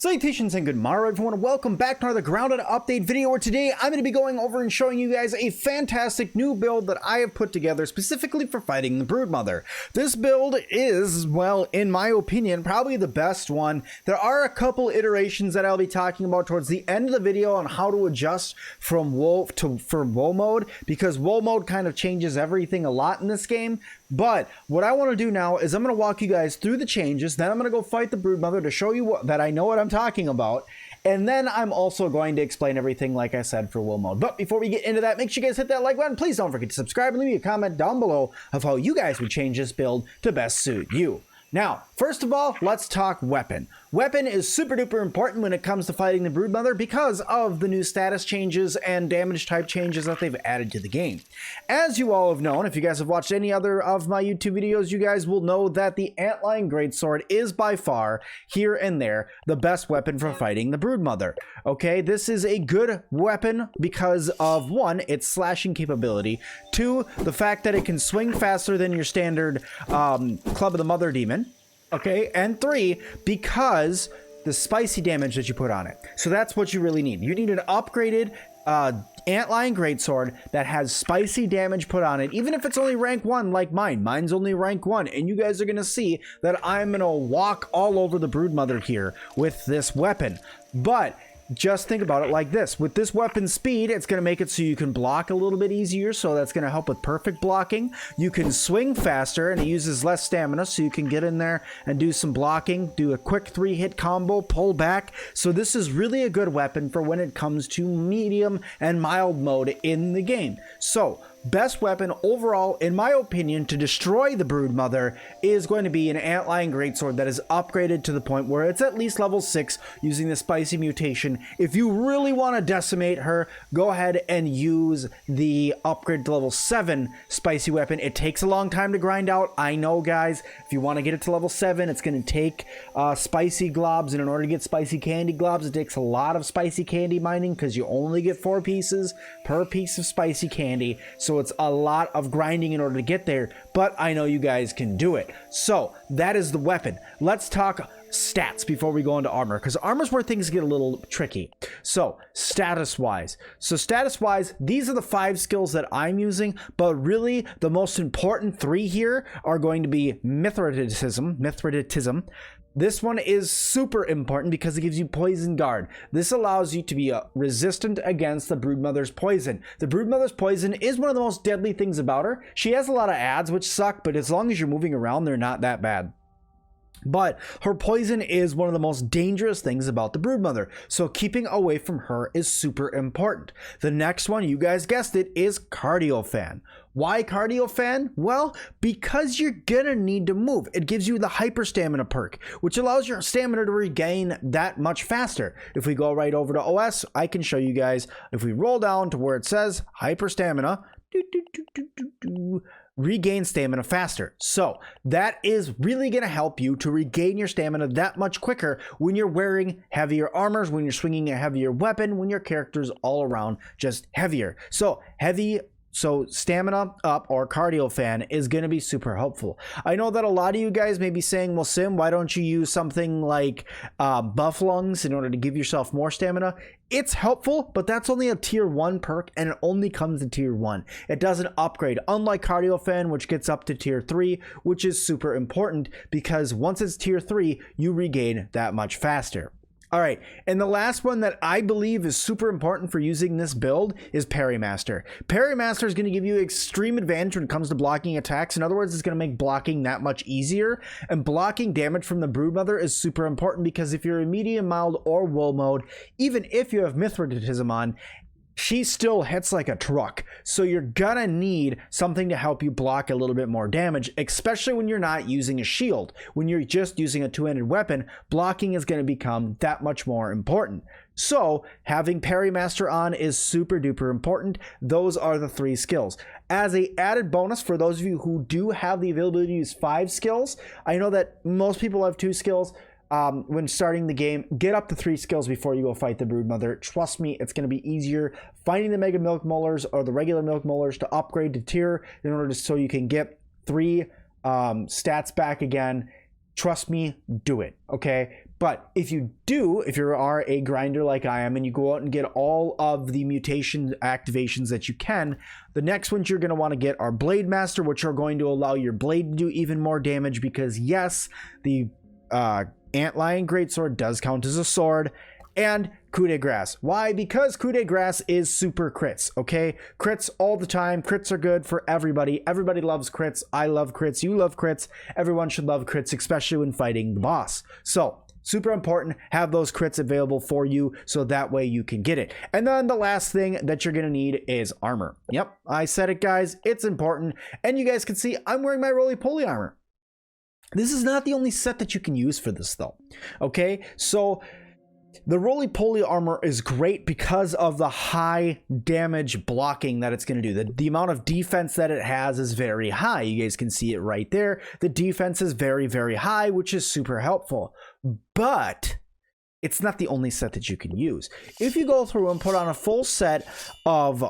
Salutations and good morrow everyone, and welcome back to another Grounded update video where today I'm going to be going over and showing you guys a fantastic new build that I have put together specifically for fighting the Broodmother. This build is, well, in my opinion, probably the best one. There are a couple iterations that I'll be talking about towards the end of the video on how to adjust from woe mode, because woe mode kind of changes everything a lot in this game. But what I want to do now is I'm going to walk you guys through the changes, then I'm going to go fight the Broodmother to show you that I know what I'm talking about, and then I'm also going to explain everything like I said for woe mode. But before we get into that, make sure you guys hit that like button. Please don't forget to subscribe and leave me a comment down below of how you guys would change this build to best suit you. Now, first of all, let's talk weapon. Weapon is super duper important when it comes to fighting the Broodmother because of the new status changes and damage type changes that they've added to the game. As you all have known, if you guys have watched any other of my YouTube videos, you guys will know that the Antlion Greatsword is by far, here and there, the best weapon for fighting the Broodmother. Okay, this is a good weapon because of, one, its slashing capability, two, the fact that it can swing faster than your standard Club of the Mother Demon, okay, and three, because the spicy damage that you put on it. So that's what you really need. You need an upgraded Antlion Greatsword that has spicy damage put on it, even if it's only rank 1 like mine. Mine's only rank 1, and you guys are going to see that I'm going to walk all over the Broodmother here with this weapon. But just think about it like this. With this weapon speed, it's going to make it so you can block a little bit easier, so that's going to help with perfect blocking. You can swing faster, and it uses less stamina, so you can get in there and do some blocking, do a quick 3-hit combo, pull back. So this is really a good weapon for when it comes to medium and mild mode in the game. So best weapon overall, in my opinion, to destroy the Broodmother is going to be an Antlion Greatsword that is upgraded to the point where it's at least level 6 using the spicy mutation. If you really want to decimate her, go ahead and use the upgrade to level 7 spicy weapon. It takes a long time to grind out, I know, guys. If you want to get it to level 7, it's going to take spicy globs, and in order to get spicy candy globs, it takes a lot of spicy candy mining because you only get 4 pieces per piece of spicy candy. So it's a lot of grinding in order to get there, but I know you guys can do it. So that is the weapon. Let's talk stats before we go into armor, because armor's where things get a little tricky. So status wise, these are the 5 skills that I'm using, but really the most important 3 here are going to be Mithridatism. This one is super important because it gives you Poison Guard. This allows you to be resistant against the Broodmother's poison. The Broodmother's poison is one of the most deadly things about her. She has a lot of ads which suck, but as long as you're moving around, they're not that bad. But her poison is one of the most dangerous things about the Broodmother, so keeping away from her is super important. The next one, you guys guessed it, is Cardio Fan. Why Cardio Fan? Well, because you're gonna need to move. It gives you the Hyper Stamina perk, which allows your stamina to regain that much faster. If we go right over to OS, I can show you guys. If we roll down to where it says Hyper Stamina, regain stamina faster. So that is really going to help you to regain your stamina that much quicker when you're wearing heavier armors, when you're swinging a heavier weapon, when your character's all around just heavier. So stamina up or Cardio Fan is going to be super helpful. I know that a lot of you guys may be saying, well, Sim, why don't you use something like Buff Lungs in order to give yourself more stamina? It's helpful, but that's only a tier 1 perk, and it only comes to tier 1. It doesn't upgrade, unlike Cardio Fan, which gets up to tier 3, which is super important because once it's tier 3, you regain that much faster. All right, and the last one that I believe is super important for using this build is Parry Master. Parry Master is going to give you extreme advantage when it comes to blocking attacks. In other words, it's going to make blocking that much easier, and blocking damage from the Broodmother is super important because if you're in medium, mild, or woe mode, even if you have Mithridatism on, she still hits like a truck. So you're gonna need something to help you block a little bit more damage, especially when you're not using a shield. When you're just using a 2-handed weapon, blocking is gonna become that much more important. So having Parry Master on is super duper important. Those are the 3 skills. As a added bonus for those of you who do have the availability to use 5 skills, I know that most people have 2 skills. When starting the game, get up to 3 skills before you go fight the Broodmother. Trust me, it's going to be easier finding the Mega Milk Molars or the regular Milk Molars to upgrade to tier in order to so you can get 3 stats back again. Trust me, do it, okay? But if you are a grinder like I am and you go out and get all of the mutation activations that you can, the next ones you're going to want to get are Blade Master, which are going to allow your blade to do even more damage because yes, the Antlion Greatsword does count as a sword, and Coup de Grace. Why? Because Coup de Grace is super crits, okay? Crits all the time. Crits are good for everybody. Everybody loves crits. I love crits. You love crits. Everyone should love crits, especially when fighting the boss. So, super important, have those crits available for you so that way you can get it. And then the last thing that you're going to need is armor. Yep, I said it, guys. It's important. And you guys can see I'm wearing my roly-poly armor. This is not the only set that you can use for this, though. Okay, so the roly-poly armor is great because of the high damage blocking that it's going to do. The amount of defense that it has is very high. You guys can see it right there. The defense is very, very high, which is super helpful. But it's not the only set that you can use. If you go through and put on a full set of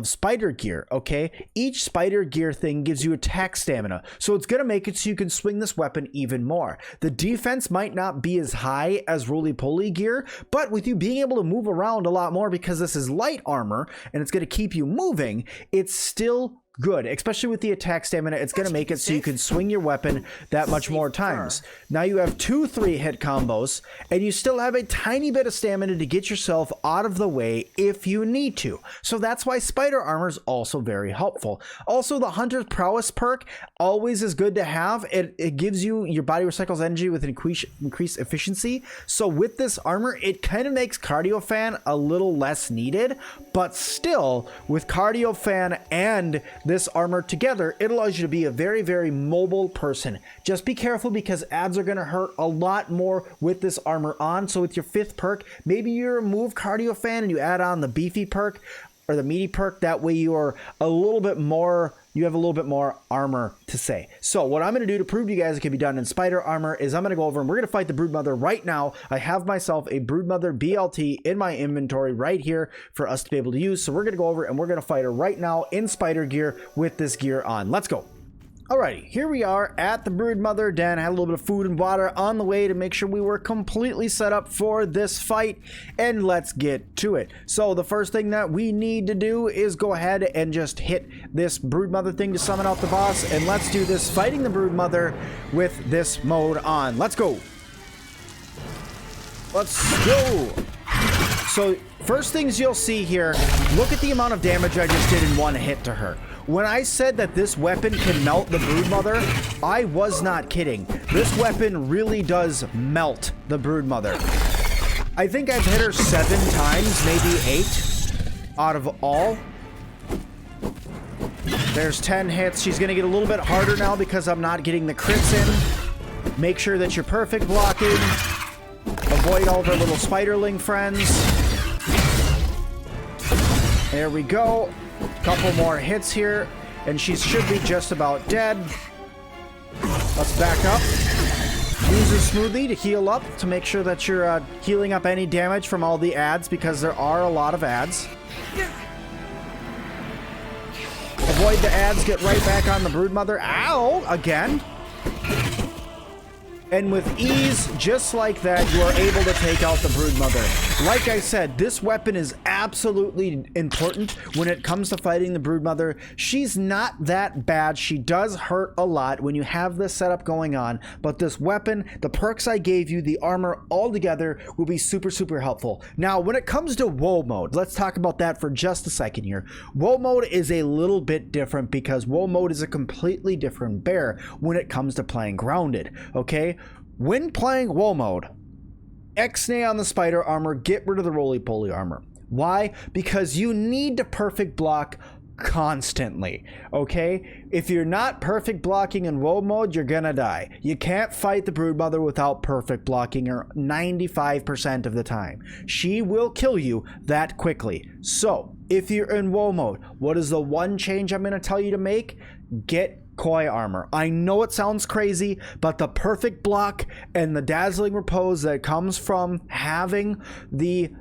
spider gear, okay, each spider gear thing gives you attack stamina, so it's gonna make it so you can swing this weapon even more. The defense might not be as high as roly-poly gear, but with you being able to move around a lot more because this is light armor and it's gonna keep you moving, it's still good, especially with the attack stamina. It's going to make it so you can swing your weapon that much more times. Now you have 2 3-hit combos, and you still have a tiny bit of stamina to get yourself out of the way if you need to. So that's why spider armor is also very helpful. Also, the Hunter's Prowess perk always is good to have. It gives you, your body recycles energy with increased efficiency. So with this armor, it kind of makes Cardio Fan a little less needed, but still, with Cardio Fan and this armor together, it allows you to be a very, very mobile person. Just be careful because ads are going to hurt a lot more with this armor on. So with your 5th perk, maybe you remove Cardio Fan and you add on the beefy perk or the meaty perk. That way you are a little bit more, you have a little bit more armor to say. So what I'm going to do to prove to you guys it can be done in spider armor is I'm going to go over and we're going to fight the Broodmother right now. I have myself a Broodmother BLT in my inventory right here for us to be able to use. So we're going to go over and we're going to fight her right now in spider gear with this gear on. Let's go. Alrighty, here we are at the Broodmother den. I had a little bit of food and water on the way to make sure we were completely set up for this fight, and let's get to it. So the first thing that we need to do is go ahead and just hit this Broodmother thing to summon out the boss, and let's do this fighting the Broodmother with this mode on. Let's go. Let's go. So first things you'll see here, look at the amount of damage I just did in one hit to her. When I said that this weapon can melt the Broodmother, I was not kidding. This weapon really does melt the Broodmother. I think I've hit her 7 times, maybe 8 out of all. There's 10 hits. She's going to get a little bit harder now because I'm not getting the crits in. Make sure that you're perfect blocking. Avoid all of our little spiderling friends. There we go. Couple more hits here, and she should be just about dead. Let's back up. Use a smoothie to heal up, to make sure that you're healing up any damage from all the ads, because there are a lot of ads. Avoid the ads, get right back on the Broodmother. Ow! Again. And with ease, just like that, you are able to take out the Broodmother. Like I said, this weapon is absolutely important when it comes to fighting the Broodmother. She's not that bad. She does hurt a lot when you have this setup going on, but this weapon, the perks I gave you, the armor, all together will be super, super helpful. Now, when it comes to Woe mode, let's talk about that for just a second here. Woe mode is a little bit different because Woe mode is a completely different bear when it comes to playing grounded, okay? When playing Woe mode, X-nay on the spider armor, get rid of the roly-poly armor. Why? Because you need to perfect block constantly, okay? If you're not perfect blocking in Woe mode, you're gonna die. You can't fight the Broodmother without perfect blocking her 95% of the time. She will kill you that quickly. So, if you're in Woe mode, what is the one change I'm gonna tell you to make? Get Koi armor. I know it sounds crazy, but the perfect block and the dazzling repose that comes from having the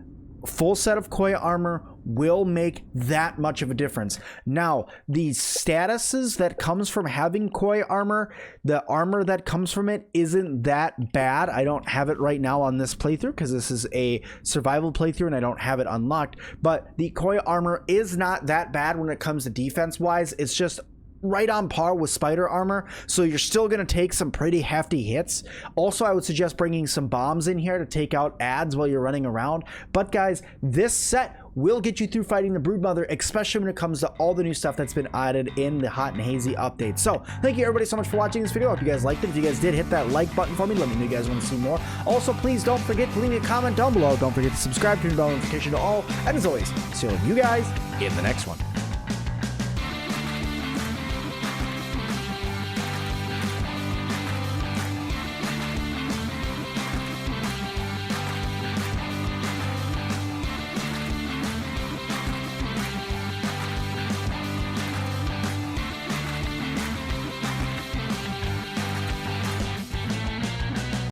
full set of Koi armor will make that much of a difference. Now, the statuses that comes from having koi armor, the armor that comes from it isn't that bad. I don't have it right now on this playthrough because this is a survival playthrough and I don't have it unlocked, but the koi armor is not that bad when it comes to defense wise. It's just right on par with spider armor, so you're still going to take some pretty hefty hits. Also, I would suggest bringing some bombs in here to take out ads while you're running around. But guys, this set will get you through fighting the Broodmother, especially when it comes to all the new stuff that's been added in the Hot and Hazy update. So thank you everybody so much for watching this video. I hope you guys liked it. If you guys did, hit that like button for me. Let me know you guys want to see more. Also, please don't forget to leave me a comment down below. Don't forget to subscribe, turn the bell notification to all, and as always, see all of you guys in the next one.